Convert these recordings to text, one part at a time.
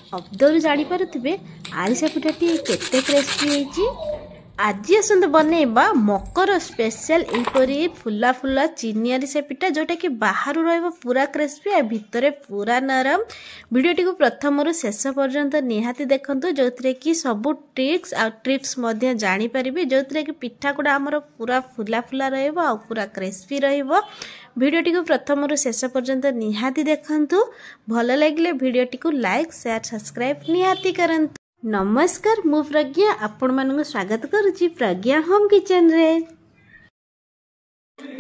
शब्दरू जापे आरिसा पिठाटी केते क्रिस्पी होइछि। आज आसतु बनइबा मकर स्पेशल एपरी फुला फुला चीनी आरिसा पिठा जोटा कि बाहर रहिबो पूरा क्रिस्पी आ भितरे पूरा नरम। वीडियोटी को प्रथम रु शेष पर्यंत निहाती देखंतु जोथरे कि सब ट्रिक्स आ टिप्स मध्य जानि परिबे जोथरे कि पिठा गुडा हमर पूरा फुला फुला रहइबो आ पूरा क्रिस्पी रहइबो। वीडियोटी को प्रथम रु शेष पर्यंत निहाती देखंतु। भल लागिले वीडियोटी को लाइक शेयर सब्सक्राइब निहाती करंतु। नमस्कार, मु प्रज्ञा आपण मानक स्वागत करुच्ची प्रज्ञा होम किचन रे।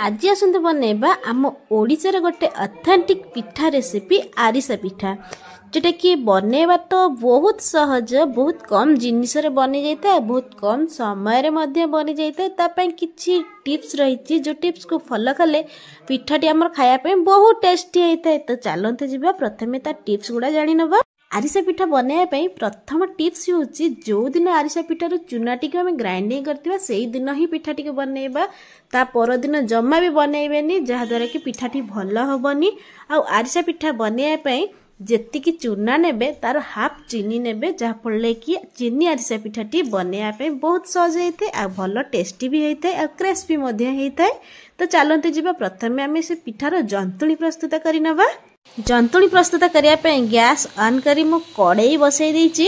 आज आसतु बनइबा आम ओडिशार गोटे ऑथेंटिक पिठा रेसिपी आरिसा पिठा जोटा कि बनइबा तो बहुत सहज, बहुत कम जिनिस रे बनि जाइता, बहुत कम समय रे मध्य बनि जाइता। ता पय किछि टिप्स रहिछि जो टिप्स को फॉलो कले पिठाटी हमर खाया पे बहुत टेस्टी होइता। तो चलंते जिबा प्रथमे ता टिप्स गुडा जानि नबा। आरिसा पिठा बनइबा प्रथम टिप्स होची जो दिन आरिसा पिठार चूना टिके आम ग्राइंडिंग करथिबा सेही दिन ही पिठाटी के बनइबा। ता पर दिन जम्मा भी बनइबेनी जहा द्वारा कि पिठाटी भल होबनी। आ आरिसा पिठा बनइबा जेतिकी चूना नेबे तार हाफ चीनी नेबे जहा फले कि चीनी आरिसा पिठाटी बनइबा बहुत सहज होइते आ भल टेस्टी भी होइते आ क्रिस्पी मध्य होइते। तो चलते जिबा प्रथमे आमे से पिठार जंतुली प्रस्तुत करि नबा। जंतुली प्रस्तुत करने गैस ऑन करी मु कड़ाई बसई देछि।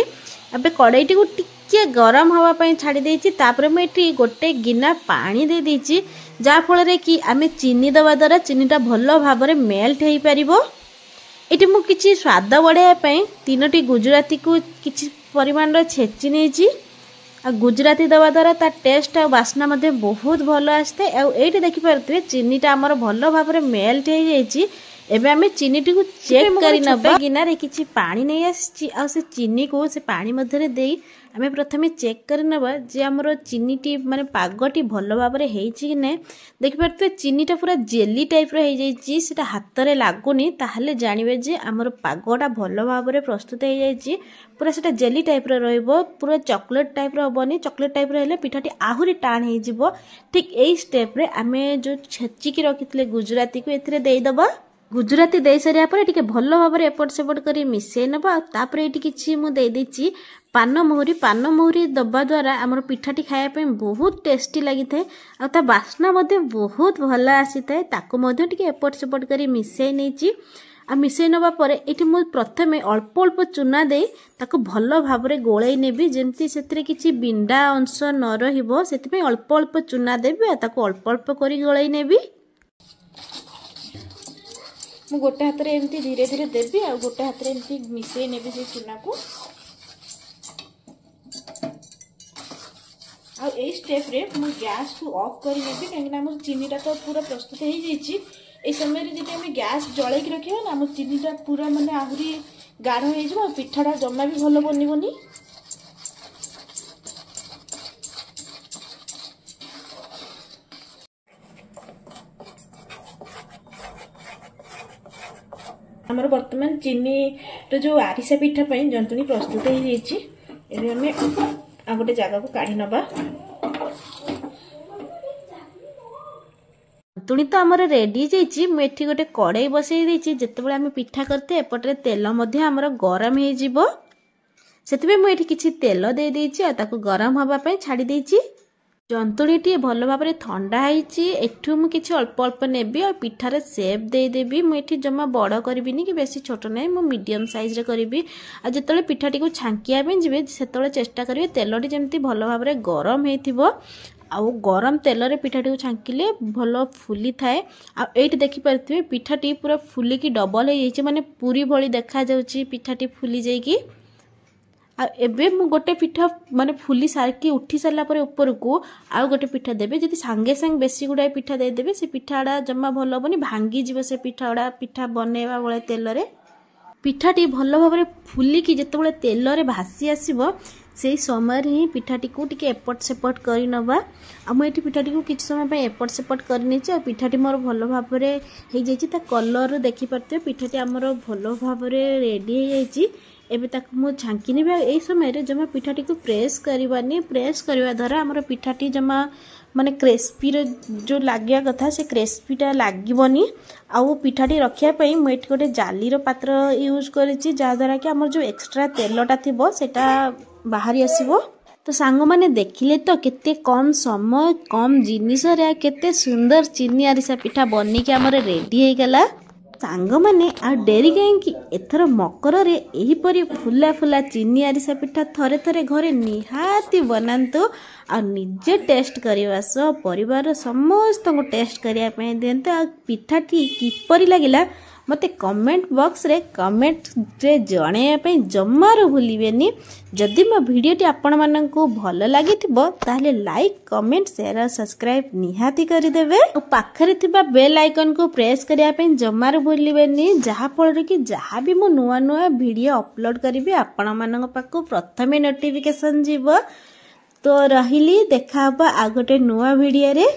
अबे कड़ाईटी को टिके गरम हवा पई छाड़ी देछि। तापर मु एठी गोटे गिना पानी दे देछि जा फल रे कि आमे चीनी दवा द्वारा चीनीटा भलो भाबरे मेल्ट हेई परिबो। एठी मु किछि स्वाद बढ़ाया पई 3टी गुजराती को किछि परिमाण रे छेची नेछि। आ गुजराती दवा द्वारा ता टेस्ट आ वासना मध्ये बहुत भलो आस्ते। आ एठी देखि परतबे चीनीटा हमर भलो भाबरे मेल्ट हेई जाइछि। एबे आमे चीनी टी को चेक करी नबा। गिनारे किछि पानी नै आछि आ से चीनी को से पानी मध्ये देई आमे प्रथमे चेक करी नबा जे हमरो चीनी टी माने पागटी भलो भाबरे हेइछि कि नै। देखि परते चीनीटा पूरा जेली टाइप रो हेइ जाइछि, सेटा हाथ रे लागुनी ताहले जानिबे जे हमरो पागटा भलो भाबरे प्रस्तुत हेइ जाइछि। पूरा सेटा जेली टाइप रो रहइबो, पूरा चॉकलेट टाइप रो बनी। चॉकलेट टाइप रो हेले पिठाटी आहुरी टाण हेइ जिवो। ठीक एई स्टेप रे आमे जो छेची की रखितले गुजराती को एथिरे देई दबा। गुजराती दे सारिया पर एटिके भलो भाबरे एपट सेपट करी मिसै नबा। तापर एटी किछि मु दे देछि पान मोहरी दबा द्वारा हमर पिठाटी खाया पे बहुत टेस्टी लागि थाए आ ता वासना मध्ये बहुत भला आसी थाए। ताको मध्ये टिके एपट सेपट करी मिसै नेछि। आ मिसै नबा परे एटी मु प्रथमे अल्प अल्प चूना दे ताको भलो भाबरे गोळै नेबी जेंति सेतरे किछि बिंडा अंश न रहिबो। सेति पे अल्प अल्प चूना देबे ताको अल्प अल्प करी गोळै नेबी। मु गोटे हाथ रे एमती धीरे धीरे देबी आ गोटे हाथ रे एमती मिसै नेबी से चूना को। आ ए स्टेप रे मु गैस को ऑफ करी नेबी काहे ना हमर चीनीटा तो पूरा प्रस्तुत हेइ जाइछि। ए समय रे जदि हम गैस जळै कि रखिबा ना हमर चीनीटा पूरा माने आहुरी गाढ़ हेइ जबो, पिठाटा जम्मा भी भलो बनिबोनी। हमर वर्तमान चीनी तो जो आरिसा पिठा पई जंतुनी प्रस्तुत हेइ जाइछि। एबे हमें आ गोटे जगह को काढी नबा। जंतुनी तो हमर रेडी जाइछि। मु एठी गोटे कड़ाई बसई देछि। जते बेले हम पिठा करते एपटरे तेल मध्ये हमर गरम हेइ जिवो। सेतबे मु एठी किछि तेल दे देछि आ ताको गरम हवा पई छाडी देछि। जंतुणीटी भल भाबरे ठंडा होइछि। एठु मु किछि अल्प अल्प नेबी और पिठारे शेप दे देबी। मु एठी जम्मा बड़ करबिनी कि बेसी छोट नै, मु मीडियम साइज रे करबी। आ जतले पिठाटी को छांकिया पे जिवे सेतले चेष्टा करिवे तेलटी जेमति भल भाबरे गरम हेइथिबो। आ गरम तेल रे पिठाटी को छांकिले भल फुली थाए। आ एठी देखि परथिबे पिठाटी पूरा फुली की डबल हेइ जाइछि, माने पूरी भली देखा जाउछि पिठाटी फुली जाइकी। आ एबे मु गोटे पिठा माने फुली सारकी उठी सारला परे ऊपर को आ गोटे पिठा देबे। जदि संगे संग बेसी गुडा पिठा दे देबे से पिठाडा जम्मा भलो बनी भांगी जिवो। से पिठाडा पिठा बनेवा बळे तेल रे पिठाटी भलो भाबरे फुली की जते बळे तेल रे भासी आसीबो से समय ही पिठाटी को टिके एपट सेपट करि नबा। आ मु एठी पिठाटी को किछ समय पे एपट सेपट करनी छ। पिठाटी मोर भलो भाबरे हेइ जाइछि। ता कलर देखि परते पिठाटी हमर भलो भाबरे रेडी हेइ जाइछि। एबे ताकू मु छांकी नेबे एई समय रे जमा पिठाटी को प्रेस करबानी प्रेस करबा द्वारा हमर पिठाटी जमा माने क्रिस्पी रो जो लागिया कथा से क्रिस्पीटा लागिबनी आ पिठाटी रखिया पई मु एठी गोटे जाली रो पात्र यूज करिछि जा द्वारा कि हमर जो एक्स्ट्रा तेलटा थिबो सेटा बाहरी आसीबो। तो सांग माने देखिले तो केते कम समय कम जिनिस रे केते सुंदर चीनी आरिसा पिठा बनी के हमर रेडी हे गला। सांग माने आ डेरी कहीं एथर मकर रे एही परी फुला फुला चीनी आरिसा पिठा थरे थरे घरे निहाती बनांतु आ निजे टेस्ट करवा सह परिवार समस्त को टेस्ट करिया पे देंते आ पिठाटी किपरि लागिला मते कमेंट बॉक्स रे कमेंट रे जणाया पे जम्मारो भूलिबेनी। जदि मो वीडियोटी आपण माननकु भल लागिथिबो ताले लाइक कमेंट शेयर और सब्सक्राइब निहाती करि देबे और पाखरे थिबा बेल आइकन को प्रेस करिया पे जम्मारो भूलिबेनी जहा फळ कि जहा भी मो नुवा नुवा वीडियो अपलोड करिबे आपण माननक पाखु प्रथमे नोटिफिकेशन जीवो। तो रहिली देखा आ गोटे नुवा वीडियो रे।